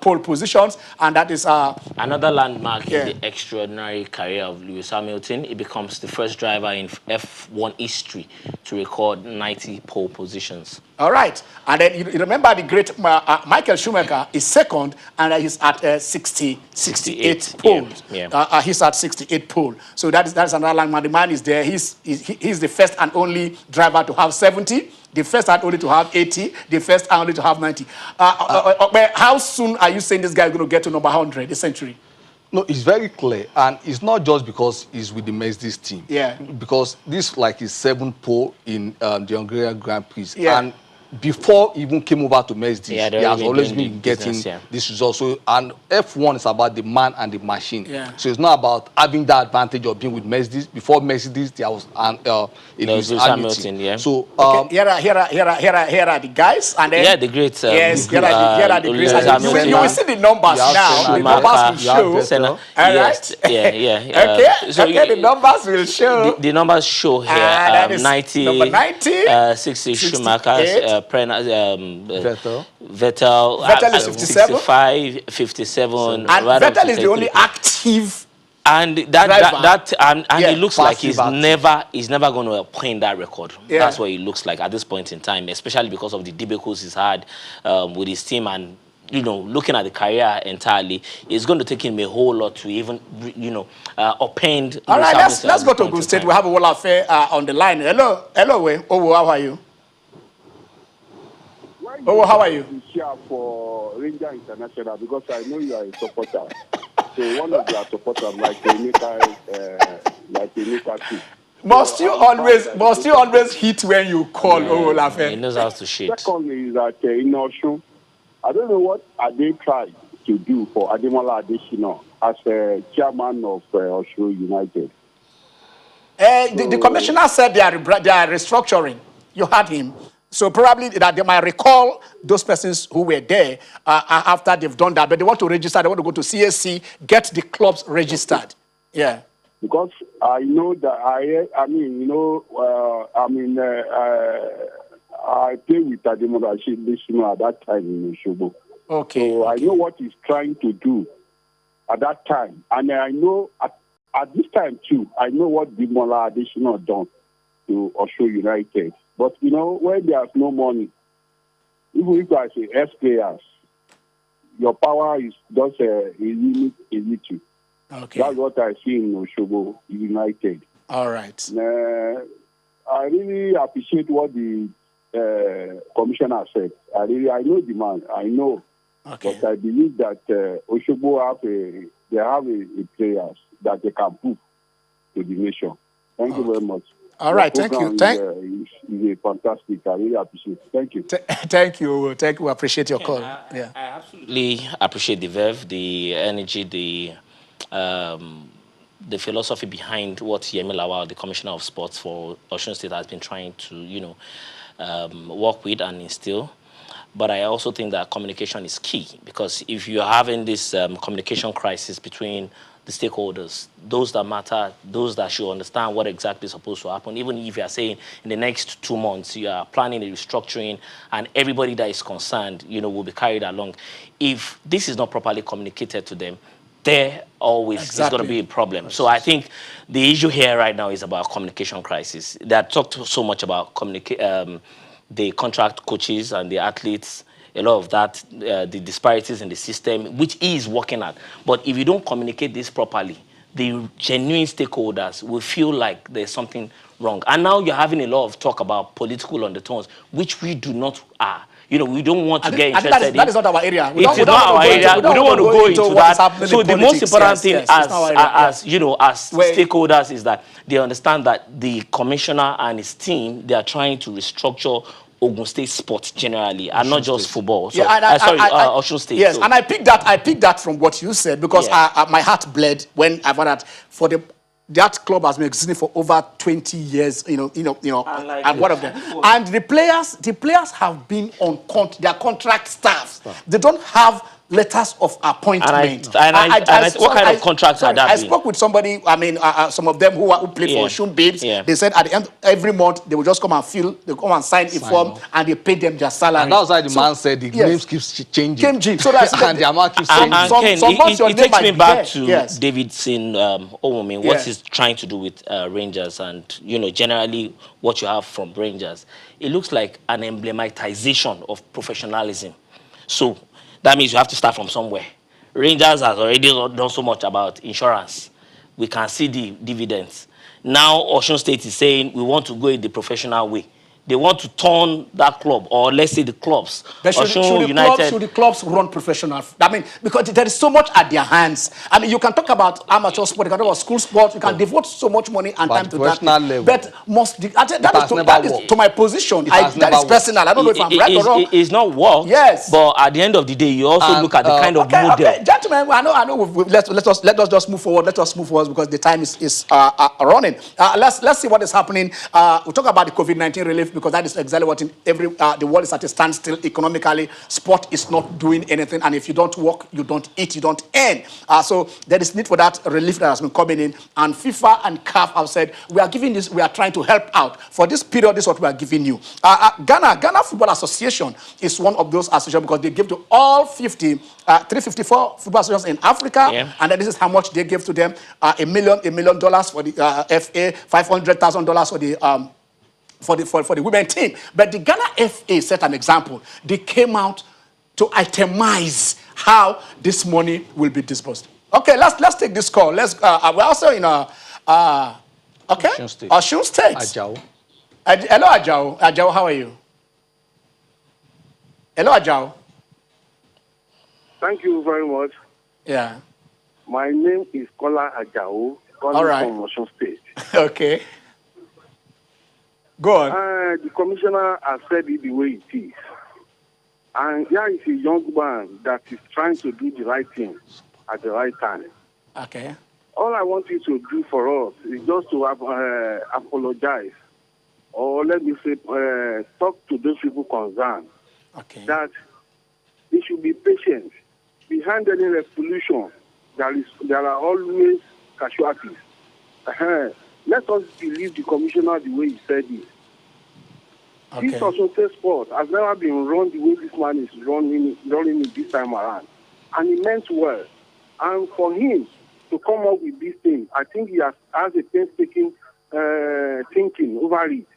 pole positions, and that is another landmark in the extraordinary career of Lewis Hamilton. He becomes the first driver in F1 history to record 90 pole positions. All right, and then you remember the great Michael Schumacher is second, and he's at 68 poles. Yeah. He's at 68 pole. So that's another landmark. The man is there. He's the first and only driver to have 70, the first and only to have 80, the first and only to have 90. How soon are you saying this guy is going to get to number 100 this century? No, it's very clear, and it's not just because he's with the Mercedes team. Yeah. Because this like his 7th pole in the Hungarian Grand Prix. Yeah. And before he even came over to Mercedes, he has always been getting this result. So, and F1 is about the man and the machine. Yeah. So it's not about having that advantage of being with Mercedes. Before Mercedes, there was Hamilton. Yeah. So here are the guys, and then the great. Yes, here are the greats. You will see the numbers now. The numbers will show. All right. Yeah. Okay, the numbers will show. The numbers show here. 90. Number 90. 60 Schumacher. Vettel is 57. 65, 57. And Vettel is the only active. And it looks like he's never going to obtain that record. Yeah. That's what it looks like at this point in time, especially because of the debacles he's had with his team, and looking at the career entirely, it's going to take him a whole lot to even obtain. All right, let's go to Ogun State. We have a whole affair on the line. Hello, Owo, how are you? Oh, how are you? For Ranger International, because I know you are a supporter. So one of your supporters, like Emeka too. Must you always hit when you call? He knows how to shit. Secondly, is that in Osun, I don't know what are they trying to do for Ademola Adesina as a chairman of Osun United. The commissioner said they are restructuring. You heard him. So probably that they might recall those persons who were there after they've done that, but they want to register. They want to go to CAC, get the clubs registered. Yeah. Because I know that I played with Ademola Adesina at that time in Osogbo. Okay. So I know what he's trying to do at that time, and I know at this time too. I know what Ademola Adesina done to Osun United. But, when there's no money, even if I say S players, your power is just a little. Okay. That's what I see in Osogbo United. All right. I really appreciate what the commissioner said. I know the man. I know. Okay. But I believe that Osogbo have a players that they can prove to the nation. Thank you very much. All right, thank you. It's fantastic. I really appreciate it. Thank you. Thank you. Thank you. I appreciate your call. I absolutely appreciate the verve, the energy, the philosophy behind what Yemi Lawal, the Commissioner of Sports for Osun State, has been trying to, work with and instill. But I also think that communication is key, because if you're having this communication crisis between the stakeholders, those that matter, those that should understand what exactly is supposed to happen. Even if you are saying in the next 2 months you are planning a restructuring and everybody that is concerned, will be carried along. If this is not properly communicated to them, there always is going to be a problem. So I think the issue here right now is about communication crisis. They have talked so much about the contract coaches and the athletes, a lot of that, the disparities in the system, which he is working at. But if you don't communicate this properly, the genuine stakeholders will feel like there's something wrong. And now you're having a lot of talk about political undertones, which we do not are. We don't want to get interested in. That is not our area. It is not our area. We don't want to go into that. So the most important thing as stakeholders is that they understand that the commissioner and his team, they are trying to restructure Ogun State sports generally, and not just football. So, Osun State. Yes, and I picked that from what you said, because my heart bled when I found out that club has been existing for over 20 years, and one of them. And the players have been on their contract staff. They don't have letters of appointment. What kind of contracts are that? I spoke with somebody, some of them who played for Osun Babes. They said at the end, every month, they will just come and sign a form, and they pay them their salary. And that's why the man said the names keeps changing. So that's and the amount keeps changing. It takes me back to Davidson Owomi, what he's trying to do with Rangers, and generally what you have from Rangers. It looks like an emblematization of professionalism. So that means you have to start from somewhere. Rangers has already done so much about insurance. We can see the dividends. Now Osun State is saying we want to go in the professional way. They want to turn that club, or let's say the clubs. But should the clubs run professional? Because there is so much at their hands. You can talk about amateur sport, you can talk about school sport, you can devote so much money and time to that. Level. But that is to my position. That is personal. I don't know if I'm right or wrong. It's not work. Yes. But at the end of the day, you also look at the kind of model. Okay, gentlemen, I know. Let us just move forward. Let us move forward because the time is running. Let's see what is happening. We'll talk about the COVID-19 relief, because that is exactly what the world is at a standstill economically. Sport is not doing anything, and if you don't work, you don't eat, you don't earn. So there is need for that relief that has been coming in, and FIFA and CAF have said we are trying to help out for this period. This is what we are giving you. Ghana Football Association is one of those associations, because they give to all 354 football associations in Africa, and this is how much they give to them: $1 million for the FA, $500,000 for the women team. But the Ghana FA set an example. They came out to itemize how this money will be disbursed. Okay, let's take this call. We're also in Osun State. Ajao. Hello, Ajao. Ajao, how are you? Hello, Ajao. Thank you very much. Yeah. My name is Kola Ajao, from Osun State. Okay. Go on. The commissioner has said it the way it is. And here is a young man that is trying to do the right thing at the right time. Okay. All I want you to do for us is just to apologize, or let me say, talk to those people concerned. Okay. That they should be patient. Behind any revolution, there are always casualties. Let us believe the commissioner the way he said it. Okay. This Osun State sport has never been run the way this man is running it this time around. And he meant well. And for him to come up with this thing, I think he has a painstaking thinking over it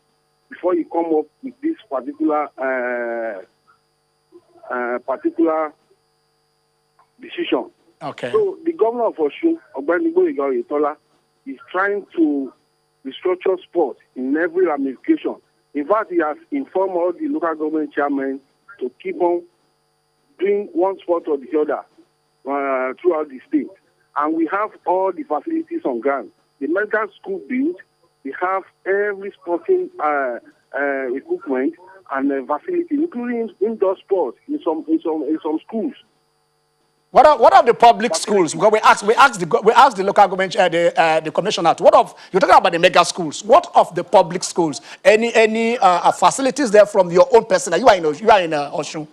before he come up with this particular decision. Okay. So the governor of Osun, Ogbeni Gboyega Oyetola, is trying to restructure sport in every ramification. In fact, he has informed all the local government chairmen to keep on doing one sport or the other throughout the state. And we have all the facilities on ground. The medical school built, we have every sporting equipment and facility, including indoor sports in some schools. What are the public schools? Because we asked the local government, the commissioner. You're talking about the mega schools? What of the public schools? Any facilities there from your own personnel? You are in Osun.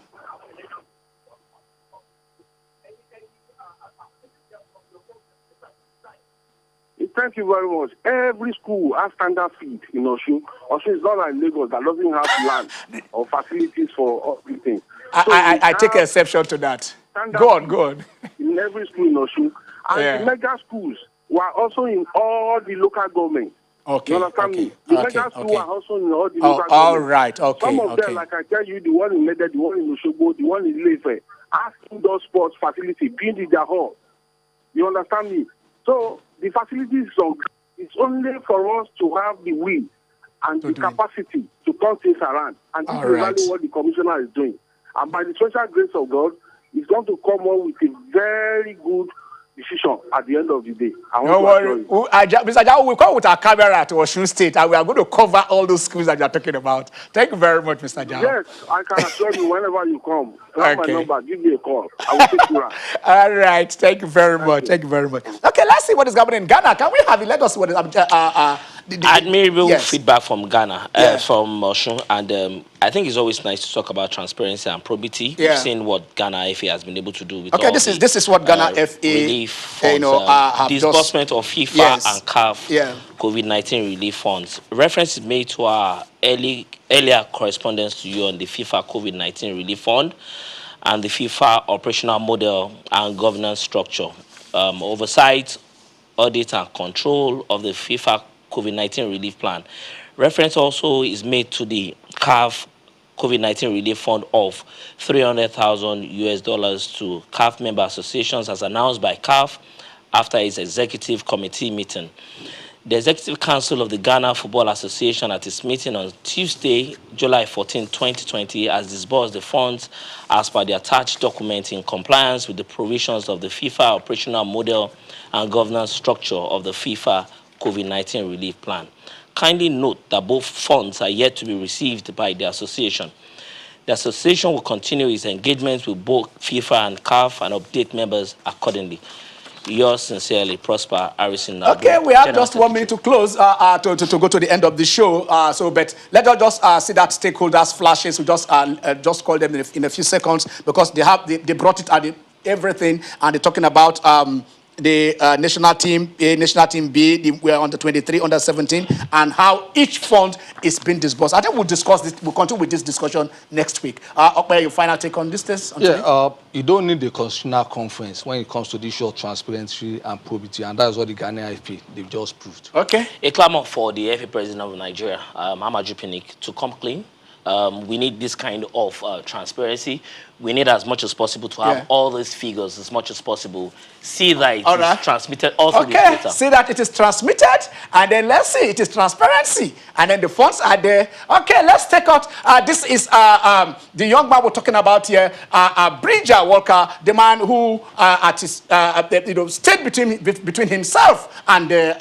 Thank you very much. Every school has standard feed in Osun. Osun is not like Lagos that doesn't have land or facilities for everything. I take exception to that. Go on. In every school in Osun. And the mega schools were also in all the local governments. Okay. You understand me? The mega schools are also in all the local governments. All right. Okay. Some of them, like I tell you, the one in Mede, the one in Osogbo, the one in Ilefe, have indoor sports facility being in their hall. You understand me? So the facilities it's only for us to have the will and the capacity to turn things around. And this is exactly what the commissioner is doing. And by the special grace of God, he's going to come up with a very good decision at the end of the day. No worry. Mr. Jao, we'll come with our camera to Osun State and we are going to cover all those schools that you're talking about. Thank you very much, Mr. Jao. Yes, I can assure you whenever you come. Have my number, give me a call. I will take you around. All right. Thank you very much. Thank you very much. Okay, let's see what is happening in Ghana. Can we have it? Let us see what is admirable feedback from Ghana, from Osun, and I think it's always nice to talk about transparency and probity. We've seen what Ghana FA has been able to do with this is what Ghana FA relief funds, disbursement of FIFA and CAF COVID-19 relief funds. Reference is made to our earlier correspondence to you on the FIFA COVID-19 relief fund and the FIFA operational model and governance structure, oversight, audit and control of the FIFA COVID-19 relief plan. Reference also is made to the CAF COVID-19 relief fund of $300,000 to CAF member associations as announced by CAF after its executive committee meeting. The Executive Council of the Ghana Football Association at its meeting on Tuesday, July 14, 2020, has disbursed the funds as per the attached document in compliance with the provisions of the FIFA operational model and governance structure of the FIFA COVID-19 relief plan. Kindly note that both funds are yet to be received by the association. The association will continue its engagement with both FIFA and CAF and update members accordingly. Yours sincerely, Prosper Harrison. Okay, we have just 1 minute to close to go to the end of the show. But let us just see that stakeholders flashes. We just call them in a few seconds because they brought it at everything and they're talking about the national team A, national team B, we're under 23, under 17, and how each fund is being disbursed. I think we'll discuss this. We'll continue with this discussion next week. Your final take on this? You don't need the constitutional conference when it comes to the issue of transparency and probity, and that's what the Ghanaian FA they've just proved. Okay. A clamor for the FA president of Nigeria, Amaju Pinnick, to come clean. We need this kind of transparency. We need as much as possible to have all these figures as much as possible. See that it is transmitted also this data. See that it is transmitted, and then let's see it is transparency, and then the funds are there. Okay, let's take out. This is the young man we're talking about here, Bridger Walker, the man who stayed between himself and the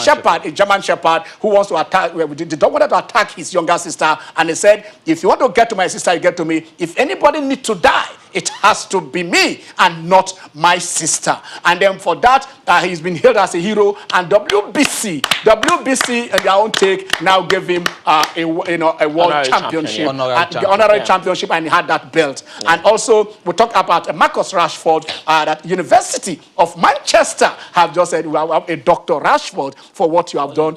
shepherd, a German shepherd who wants to attack. They don't want to attack his younger sister, and he said, "If you want to get to my sister, you get to me. If anybody need to die, it has to be me and not my sister." And then for that, he's been hailed as a hero. And WBC in their own take now gave him a world championship, honorary championship, and he had that belt. And also we talk about Marcus Rashford. That University of Manchester have just said, "We have a Dr. Rashford for what you have done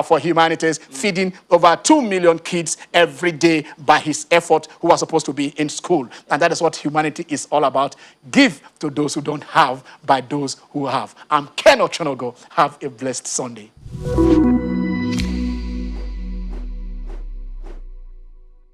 for humanities, feeding over 2 million kids every day by his effort, who are supposed to be in school." And that is what humanity is all about. Give to those who don't have by those who have. I'm Ken Ochonogo. Have a blessed Sunday.